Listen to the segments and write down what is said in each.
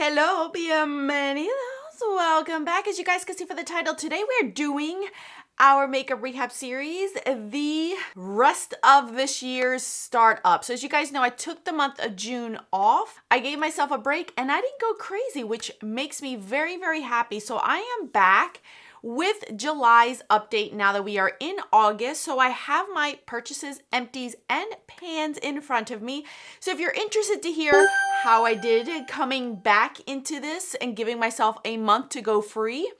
Hello, bienvenidos. Welcome back. As you guys can see for the title, today we're doing our makeup rehab series, the rest of this year's startup. So as you guys know, I took the month of June off. I gave myself a break and I didn't go crazy, which makes me very, very happy. So I am back with July's update now that we are in August. So I have my purchases, empties, and pans in front of me. So if you're interested to hear how I did coming back into this and giving myself a month to go free,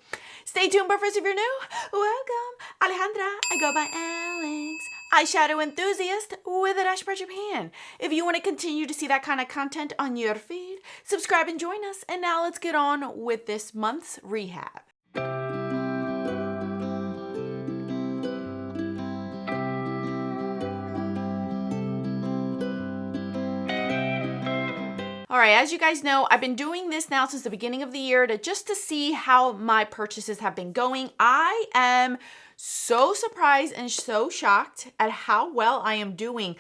stay tuned. But first, if you're new, welcome. Alejandra, I go by Alex, eyeshadow enthusiast with a dash for Japan. If you want to continue to see that kind of content on your feed, subscribe and join us. And now let's get on with this month's rehab. All right, as you guys know, I've been doing this now since the beginning of the year to see how my purchases have been going. I am so surprised and so shocked at how well I am doing.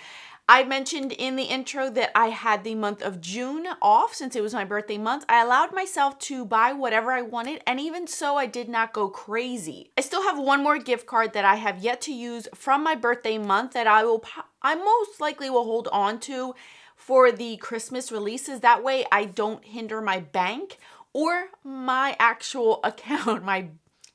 I mentioned in the intro that I had the month of June off since it was my birthday month. I allowed myself to buy whatever I wanted, and even so, I did not go crazy. I still have one more gift card that I have yet to use from my birthday month that I most likely will hold on to for the Christmas releases. That way I don't hinder my bank or my actual account, my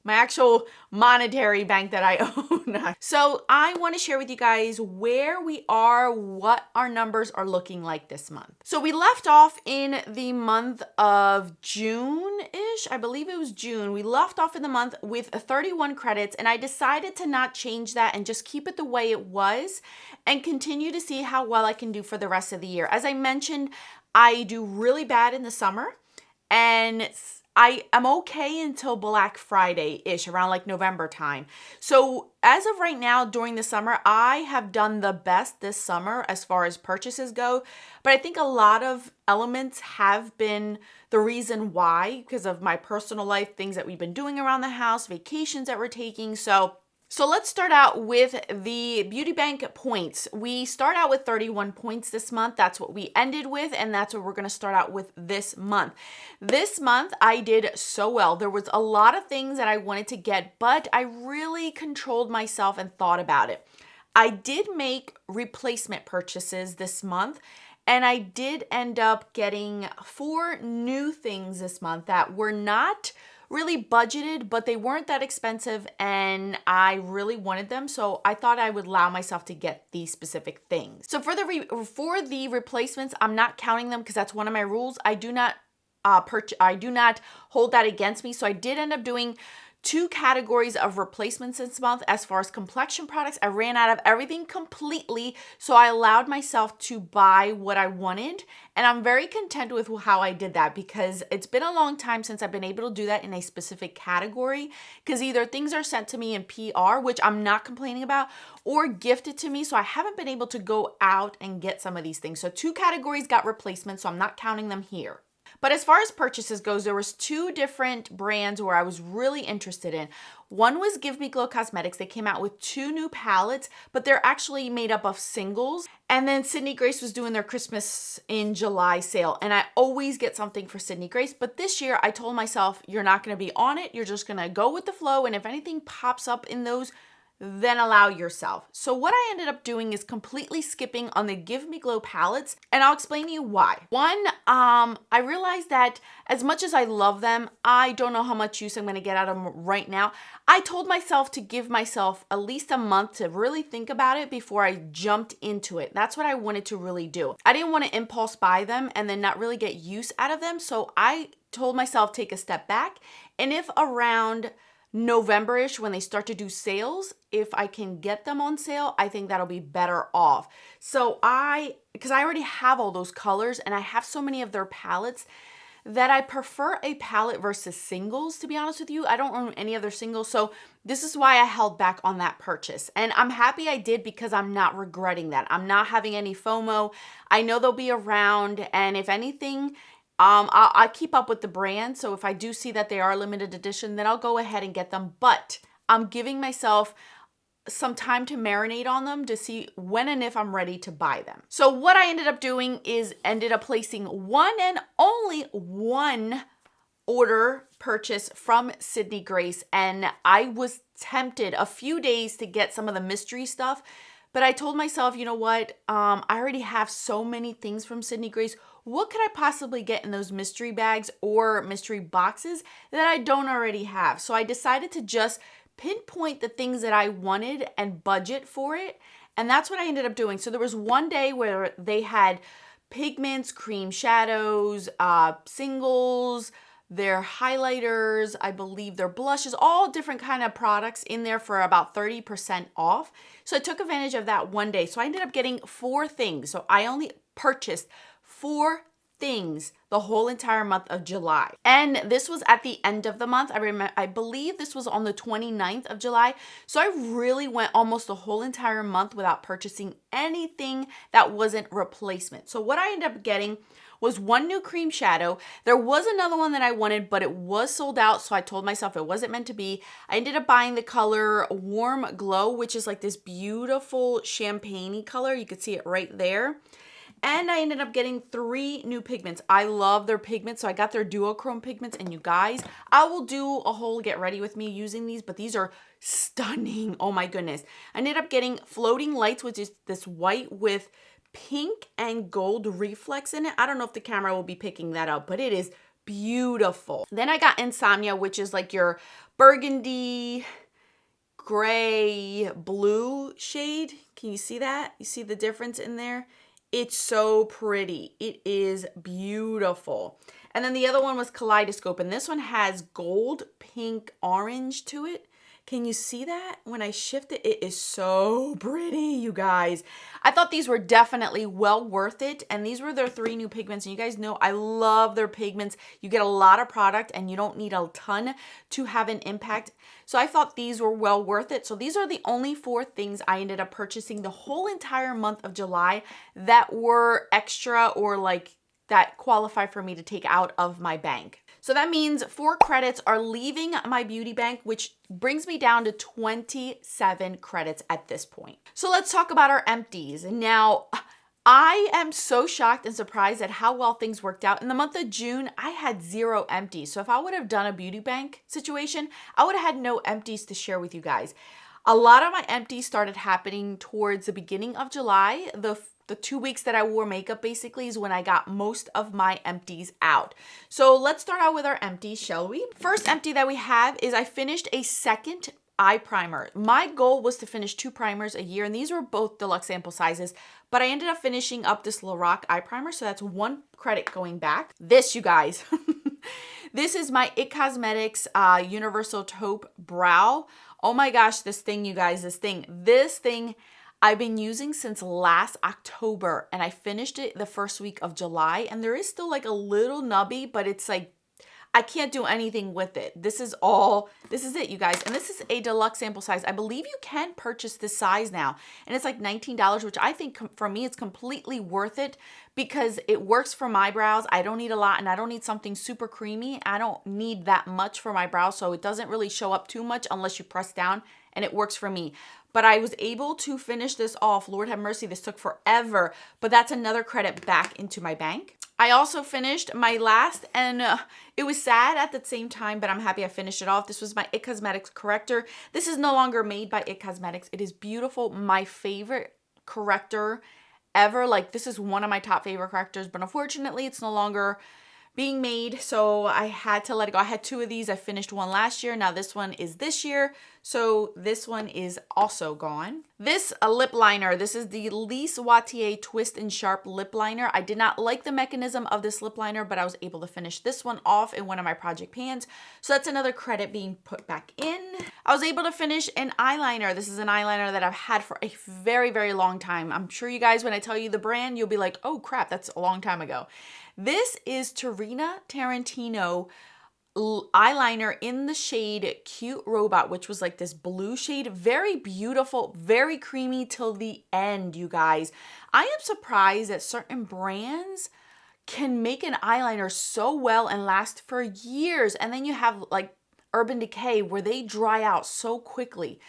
actual monetary bank that I own. So I want to share with you guys where we are, what our numbers are looking like this month. So we left off in the month of June-ish. I believe it was June. We left off in the month with 31 credits, and I decided to not change that and just keep it the way it was and continue to see how well I can do for the rest of the year. As I mentioned, I do really bad in the summer, and I am okay until Black Friday-ish, around like November time. So as of right now, during the summer, I have done the best this summer as far as purchases go. But I think a lot of elements have been the reason why, because of my personal life, things that we've been doing around the house, vacations that we're taking. So let's start out with the Beauty Bank points. We start out with 31 points this month. That's what we ended with, and that's what we're going to start out with this month. This month, I did so well. There was a lot of things that I wanted to get, but I really controlled myself and thought about it. I did make replacement purchases this month, and I did end up getting 4 new things this month that were not really budgeted, but they weren't that expensive and I really wanted them. So I thought I would allow myself to get these specific things. So for the replacements, I'm not counting them because that's one of my rules. I do not hold that against me. So I did end up doing 2 categories of replacements this month. As far as complexion products, I ran out of everything completely, so I allowed myself to buy what I wanted, and I'm very content with how I did that because it's been a long time since I've been able to do that in a specific category, because either things are sent to me in PR, which I'm not complaining about, or gifted to me, so I haven't been able to go out and get some of these things. So 2 categories got replacements, so I'm not counting them here. But as far as purchases goes, there was 2 different brands where I was really interested in. One was Give Me Glow Cosmetics. They came out with 2 new palettes, but they're actually made up of singles. And then Sydney Grace was doing their Christmas in July sale. And I always get something for Sydney Grace. But this year I told myself, you're not going to be on it. You're just going to go with the flow. And if anything pops up in those, then allow yourself. So what I ended up doing is completely skipping on the Give Me Glow palettes, and I'll explain to you why. One, I realized that as much as I love them, I don't know how much use I'm going to get out of them right now. I told myself to give myself at least a month to really think about it before I jumped into it. That's what I wanted to really do. I didn't want to impulse buy them and then not really get use out of them, so I told myself take a step back, and if around November-ish when they start to do sales, if I can get them on sale, I think that'll be better off. So because I already have all those colors and I have so many of their palettes that I prefer a palette versus singles, to be honest with you. I don't own any other singles, so this is why I held back on that purchase. And I'm happy I did because I'm not regretting that. I'm not having any FOMO. I know they'll be around, and if anything, I keep up with the brand, so if I do see that they are limited edition, then I'll go ahead and get them. But I'm giving myself some time to marinate on them to see when and if I'm ready to buy them. So what I ended up doing is ended up placing one and only one order purchase from Sydney Grace, and I was tempted a few days to get some of the mystery stuff, but I told myself, you know what, I already have so many things from Sydney Grace. What could I possibly get in those mystery bags or mystery boxes that I don't already have? So I decided to just pinpoint the things that I wanted and budget for it, and that's what I ended up doing. So there was one day where they had pigments, cream shadows, singles, their highlighters, I believe their blushes, all different kind of products in there for about 30% off. So I took advantage of that one day. So I ended up getting 4 things. So I only purchased 4 things the whole entire month of July. And this was at the end of the month. I believe this was on the 29th of July. So I really went almost the whole entire month without purchasing anything that wasn't replacement. So what I ended up getting was one new cream shadow. There was another one that I wanted, but it was sold out, so I told myself it wasn't meant to be. I ended up buying the color Warm Glow, which is like this beautiful champagne-y color. You could see it right there. And I ended up getting 3 new pigments. I love their pigments, so I got their duochrome pigments. And you guys, I will do a whole get ready with me using these, but these are stunning. Oh my goodness. I ended up getting Floating Lights, which is this white with pink and gold reflex in it. I don't know if the camera will be picking that up, but it is beautiful. Then I got Insomnia, which is like your burgundy, gray, blue shade. Can you see that? You see the difference in there? It's so pretty. It is beautiful. And then the other one was Kaleidoscope, and this one has gold, pink, orange to it. Can you see that? When I shift it, it is so pretty, you guys. I thought these were definitely well worth it, and these were their 3 new pigments. And you guys know I love their pigments. You get a lot of product, and you don't need a ton to have an impact. So I thought these were well worth it. So these are the only 4 things I ended up purchasing the whole entire month of July that were extra or like that qualify for me to take out of my bank. So that means 4 credits are leaving my beauty bank, which brings me down to 27 credits at this point. So let's talk about our empties. Now, I am so shocked and surprised at how well things worked out. In the month of June, I had 0 empties. So if I would have done a beauty bank situation, I would have had no empties to share with you guys. A lot of my empties started happening towards the beginning of July. The 2 weeks that I wore makeup basically is when I got most of my empties out. So let's start out with our empties, shall we? First empty that we have is I finished a second eye primer. My goal was to finish 2 primers a year, and these were both deluxe sample sizes, but I ended up finishing up this Lorac eye primer, so that's 1 credit going back. This, you guys, this is my IT Cosmetics Universal Taupe Brow. Oh my gosh, this thing, you guys, this thing I've been using since last October, and I finished it the first week of July, and there is still like a little nubby, but it's like, I can't do anything with it. This is it, you guys. And this is a deluxe sample size. I believe you can purchase this size now, and it's like $19, which I think for me, it's completely worth it because it works for my brows. I don't need a lot, and I don't need something super creamy. I don't need that much for my brows, so it doesn't really show up too much unless you press down, and it works for me. But I was able to finish this off. Lord have mercy, this took forever, but that's another credit back into my bank. I also finished my last, and it was sad at the same time, but I'm happy I finished it off. This was my IT Cosmetics corrector. This is no longer made by IT Cosmetics. It is beautiful. My favorite corrector ever. Like, this is one of my top favorite correctors, but unfortunately, it's no longer being made, so I had to let it go. I had 2 of these. I finished one last year. Now this one is this year, so this one is also gone. This lip liner, this is the Lise Wattier Twist and Sharp lip liner. I did not like the mechanism of this lip liner, but I was able to finish this one off in one of my project pans, so that's another credit being put back in. I was able to finish an eyeliner. This is an eyeliner that I've had for a very, very long time. I'm sure you guys, when I tell you the brand, you'll be like, oh crap, that's a long time ago. This is Tarina Tarantino eyeliner in the shade Cute Robot, which was like this blue shade. Very beautiful, very creamy till the end, you guys. I am surprised that certain brands can make an eyeliner so well and last for years. And then you have like Urban Decay where they dry out so quickly.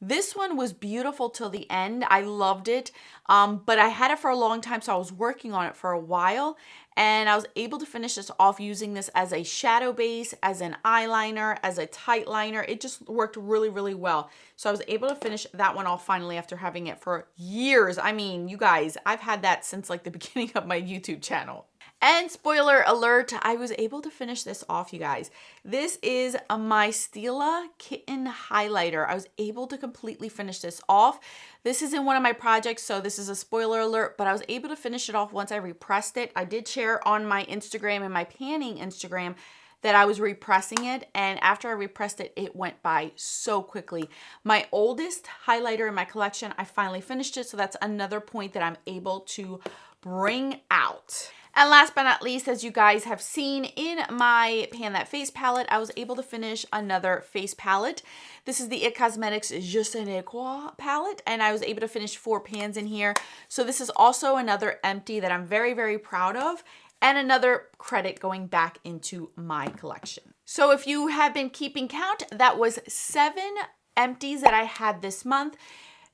This one was beautiful till the end. I loved it, but I had it for a long time, so I was working on it for a while, and I was able to finish this off using this as a shadow base, as an eyeliner, as a tight liner. It just worked really, really well. So I was able to finish that one off finally after having it for years. I mean, you guys, I've had that since like the beginning of my YouTube channel. And spoiler alert, I was able to finish this off, you guys. This is my Stila Kitten Highlighter. I was able to completely finish this off. This is in one of my projects, so this is a spoiler alert, but I was able to finish it off once I repressed it. I did share on my Instagram and my panning Instagram that I was repressing it, and after I repressed it, it went by so quickly. My oldest highlighter in my collection, I finally finished it, so that's another point that I'm able to bring out. And last but not least, as you guys have seen in my Pan That Face palette, I was able to finish another face palette. This is the IT Cosmetics Je ne quoi palette, and I was able to finish 4 pans in here. So this is also another empty that I'm very, very proud of, and another credit going back into my collection. So if you have been keeping count, that was 7 empties that I had this month.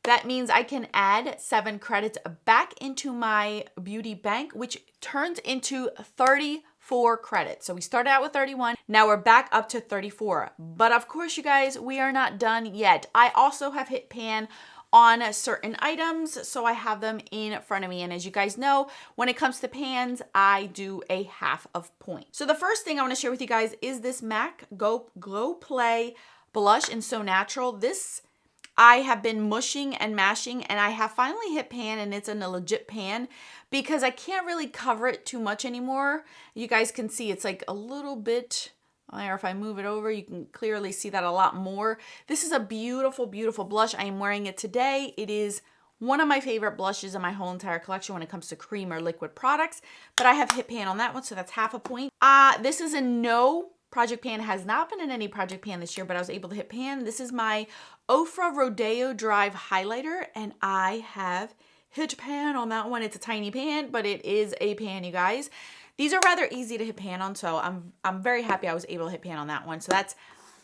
That means I can add 7 credits back into my beauty bank, which turns into 34 credits. So we started out with 31. Now we're back up to 34. But of course, you guys, we are not done yet. I also have hit pan on certain items, so I have them in front of me. And as you guys know, when it comes to pans, I do a half of point. So the first thing I want to share with you guys is this MAC Glow Play blush in So Natural. This I have been mushing and mashing, and I have finally hit pan, and it's in a legit pan because I can't really cover it too much anymore. You guys can see it's like a little bit there. If I move it over, you can clearly see that a lot more. This is a beautiful, beautiful blush. I am wearing it today. It is one of my favorite blushes in my whole entire collection when it comes to cream or liquid products, but I have hit pan on that one, so that's half a point. This is a no project pan, has not been in any project pan this year, but I was able to hit pan. This is my Ofra Rodeo Drive highlighter, and I have hit pan on that one. It's a tiny pan, but it is a pan, you guys. These are rather easy to hit pan on, so I'm very happy I was able to hit pan on that one. So that's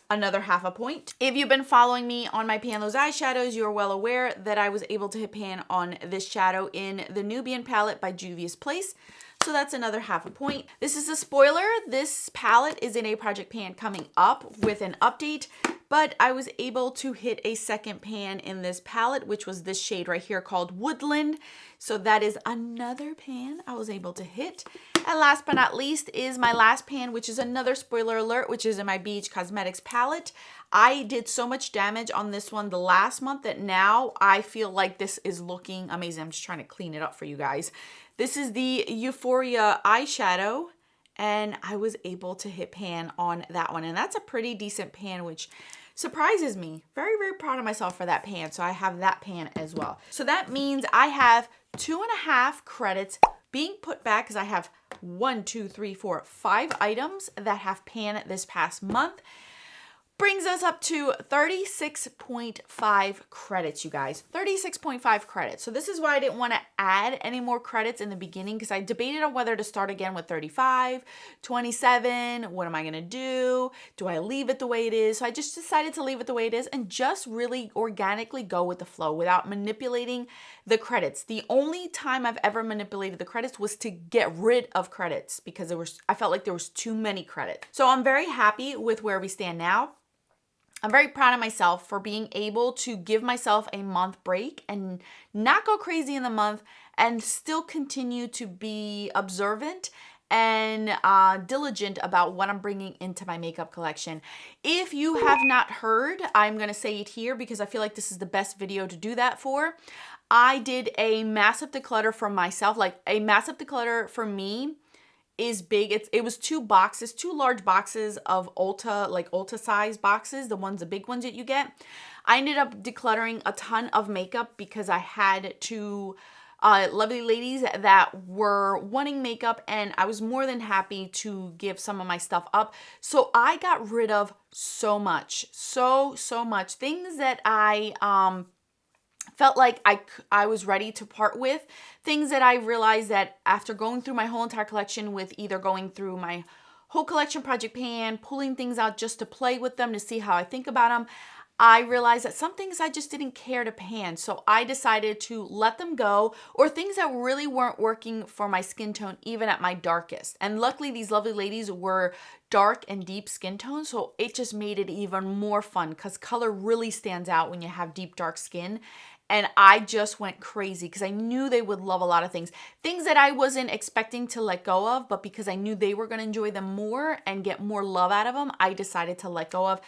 another half a point. If you've been following me on my Pan Those eyeshadows, you're well aware that I was able to hit pan on this shadow in the Nubian palette by Juvia's Place. So that's another half a point. This is a spoiler. This palette is in a project pan coming up with an update, but I was able to hit a second pan in this palette, which was this shade right here called Woodland. So that is another pan I was able to hit. And last but not least is my last pan, which is another spoiler alert, which is in my BH Cosmetics palette. I did so much damage on this one the last month that now I feel like this is looking amazing. I'm just trying to clean it up for you guys. This is the Euphoria eyeshadow, and I was able to hit pan on that one. And that's a pretty decent pan, which surprises me. Very, very proud of myself for that pan. So I have that pan as well. So that means I have 2.5 credits being put back because I have 1, 2, 3, 4, 5 items that have pan this past month. Brings us up to 36.5 credits, you guys. 36.5 credits. So this is why I didn't want to add any more credits in the beginning, because I debated on whether to start again with 35, 27. What am I going to do? Do I leave it the way it is? So I just decided to leave it the way it is and just really organically go with the flow without manipulating the credits. The only time I've ever manipulated the credits was to get rid of credits because I felt like there was too many credits. So I'm very happy with where we stand now. I'm very proud of myself for being able to give myself a month break and not go crazy in the month and still continue to be observant and diligent about what I'm bringing into my makeup collection. If you have not heard, I'm going to say it here because I feel like this is the best video to do that for. I did a massive declutter for myself, like a massive declutter for me is big. It was 2 boxes, 2 large boxes of Ulta, like Ulta size boxes, the big ones that you get. I ended up decluttering a ton of makeup because I had 2 lovely ladies that were wanting makeup, and I was more than happy to give some of my stuff up. So I got rid of so much, so much things that I felt like I was ready to part with, things that I realized that after going through my whole entire collection with either going through my whole collection project pan, pulling things out just to play with them to see how I think about them, I realized that some things I just didn't care to pan. So I decided to let them go, or things that really weren't working for my skin tone, even at my darkest. And luckily, these lovely ladies were dark and deep skin tones. So it just made it even more fun because color really stands out when you have deep, dark skin. And I just went crazy because I knew they would love a lot of things. Things that I wasn't expecting to let go of, but because I knew they were going to enjoy them more and get more love out of them, I decided to let go of.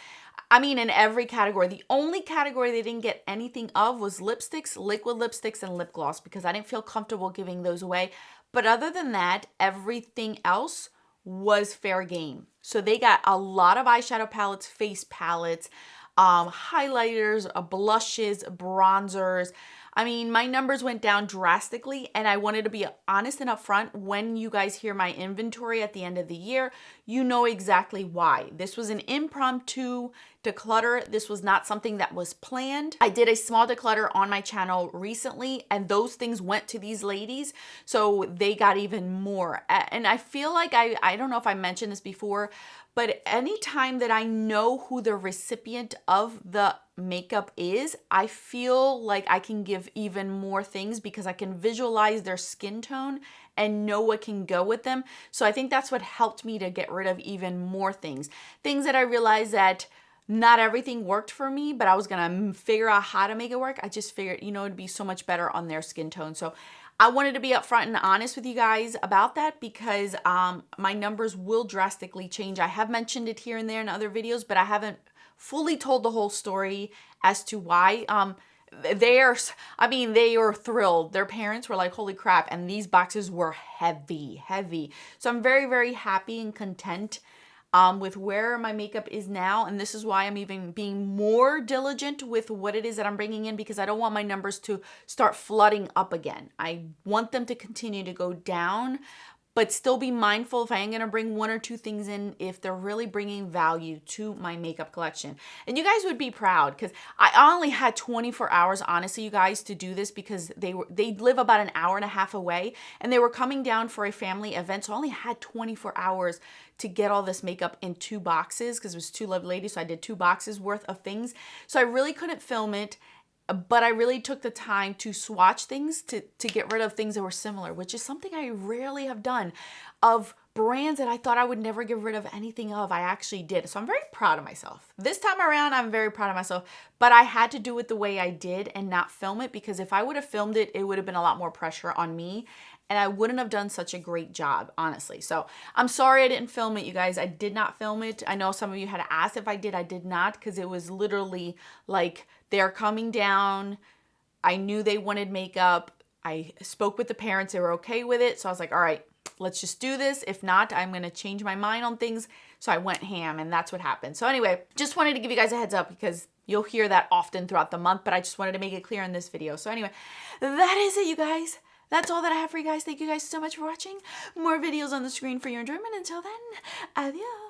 I mean, in every category. The only category they didn't get anything of was lipsticks, liquid lipsticks, and lip gloss because I didn't feel comfortable giving those away. But other than that, everything else was fair game. So they got a lot of eyeshadow palettes, face palettes, highlighters, blushes, bronzers. I mean, my numbers went down drastically, and I wanted to be honest and upfront. When you guys hear my inventory at the end of the year, you know exactly why. This was an impromptu declutter. This was not something that was planned. I did a small declutter on my channel recently, and those things went to these ladies, so they got even more. And I feel like I don't know if I mentioned this before, but anytime that I know who the recipient of the makeup is, I feel like I can give even more things because I can visualize their skin tone and know what can go with them. So I think that's what helped me to get rid of even more things. Things that I realized that not everything worked for me, but I was gonna figure out how to make it work. I just figured, it'd be so much better on their skin tone. So I wanted to be upfront and honest with you guys about that because my numbers will drastically change. I have mentioned it here and there in other videos, but I haven't fully told the whole story as to why. They were thrilled. Their parents were like, holy crap. And these boxes were heavy. So I'm very, very happy and content with where my makeup is now. And this is why I'm even being more diligent with what it is that I'm bringing in, because I don't want my numbers to start flooding up again. I want them to continue to go down, but still be mindful if I am going to bring one or two things in, if they're really bringing value to my makeup collection. And you guys would be proud because I only had 24 hours, honestly, you guys, to do this because they live about an hour and a half away and they were coming down for a family event. So I only had 24 hours to get all this makeup in 2 boxes because it was 2 lovely ladies. So I did 2 boxes worth of things. So I really couldn't film it. But I really took the time to swatch things to get rid of things that were similar, which is something I rarely have done. Of brands that I thought I would never get rid of anything of, I actually did. So I'm very proud of myself. This time around, I'm very proud of myself, but I had to do it the way I did and not film it because if I would have filmed it, it would have been a lot more pressure on me and I wouldn't have done such a great job, honestly. So I'm sorry I didn't film it, you guys. I did not film it. I know some of you had asked if I did. I did not because it was literally like they're coming down. I knew they wanted makeup. I spoke with the parents. They were okay with it. So I was like, all right, let's just do this. If not, I'm going to change my mind on things. So I went ham and that's what happened. So anyway, just wanted to give you guys a heads up because you'll hear that often throughout the month, but I just wanted to make it clear in this video. So anyway, that is it, you guys. That's all that I have for you guys. Thank you guys so much for watching. More videos on the screen for your enjoyment. Until then, adios.